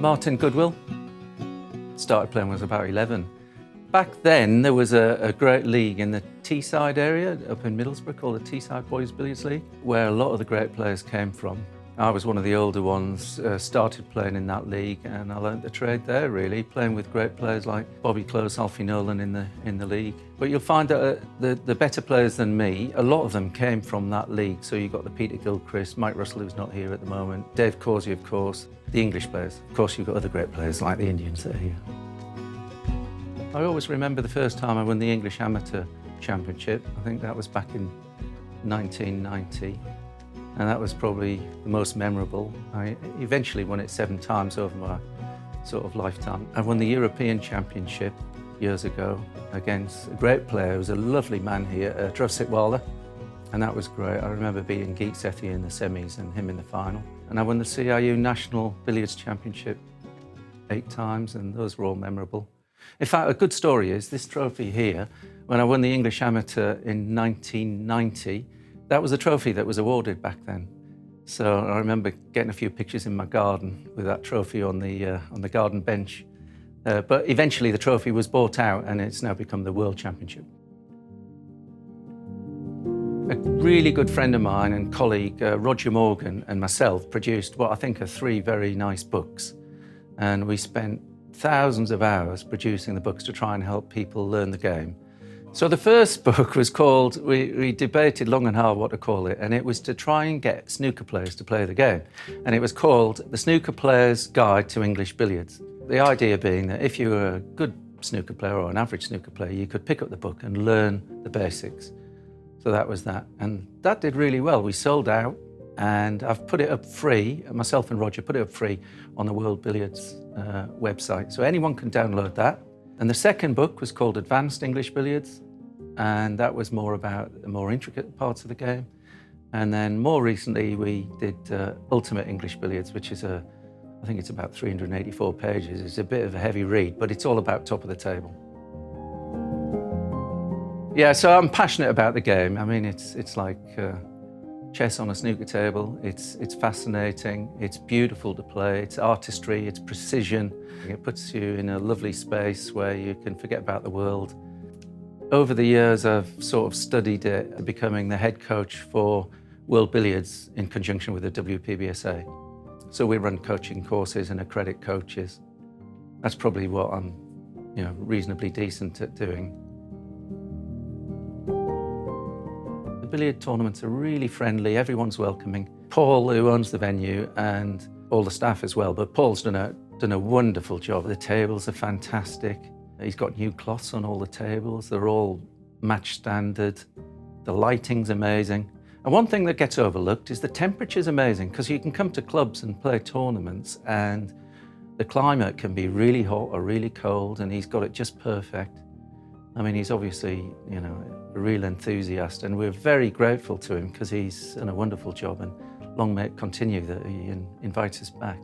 Martin Goodwill. Started playing when I was about 11. Back then, there was a great league in the Teesside area up in Middlesbrough called the Teesside Boys Billiards League, where a lot of the great players came from. I was one of the older ones, started playing in that league, and I learned the trade there, really, playing with great players like Bobby Close, Alfie Nolan in the league. But you'll find that the better players than me, a lot of them came from that league. So you've got the Peter Gilchrist, Mike Russell, who's not here at the moment, Dave Causey, of course, the English players. Of course, you've got other great players like the Indians that are here. I always remember the first time I won the English Amateur Championship. I think that was back in 1990. And that was probably the most memorable. I eventually won it 7 times over my sort of lifetime. I won the European Championship years ago against a great player. He was a lovely man here, Dhruv Sitwala, and that was great. I remember beating Geet Sethi in the semis and him in the final. And I won the CIU National Billiards Championship 8 times, and those were all memorable. In fact, a good story is this trophy here. When I won the English Amateur in 1990, that was a trophy that was awarded back then. So I remember getting a few pictures in my garden with that trophy on the garden bench. But eventually the trophy was bought out and it's now become the World Championship. A really good friend of mine and colleague, Roger Morgan, and myself produced what I think are 3 very nice books. And we spent thousands of hours producing the books to try and help people learn the game. So the first book was called, we debated long and hard what to call it, and it was to try and get snooker players to play the game. And it was called The Snooker Player's Guide to English Billiards. The idea being that if you were a good snooker player or an average snooker player, you could pick up the book and learn the basics. So that was that. And that did really well. We sold out, and I've put it up free, myself and Roger put it up free on the World Billiards website. So anyone can download that. And the second book was called Advanced English Billiards, and that was more about the more intricate parts of the game. And then more recently we did Ultimate English Billiards, which is I think it's about 384 pages. It's a bit of a heavy read, but it's all about top of the table. Yeah, so I'm passionate about the game. I mean, it's like chess on a snooker table. It's fascinating, it's beautiful to play, it's artistry, it's precision. It puts you in a lovely space where you can forget about the world. Over the years, I've sort of studied it, becoming the head coach for World Billiards in conjunction with the WPBSA. So we run coaching courses and accredit coaches. That's probably what I'm, reasonably decent at doing. The billiard tournaments are really friendly, everyone's welcoming. Paul, who owns the venue, and all the staff as well, but Paul's done a wonderful job. The tables are fantastic. He's got new cloths on all the tables. They're all match standard. The lighting's amazing. And one thing that gets overlooked is the temperature's amazing, because you can come to clubs and play tournaments and the climate can be really hot or really cold, and he's got it just perfect. I mean, he's obviously, a real enthusiast, and we're very grateful to him because he's done a wonderful job, and long may it continue that he invites us back.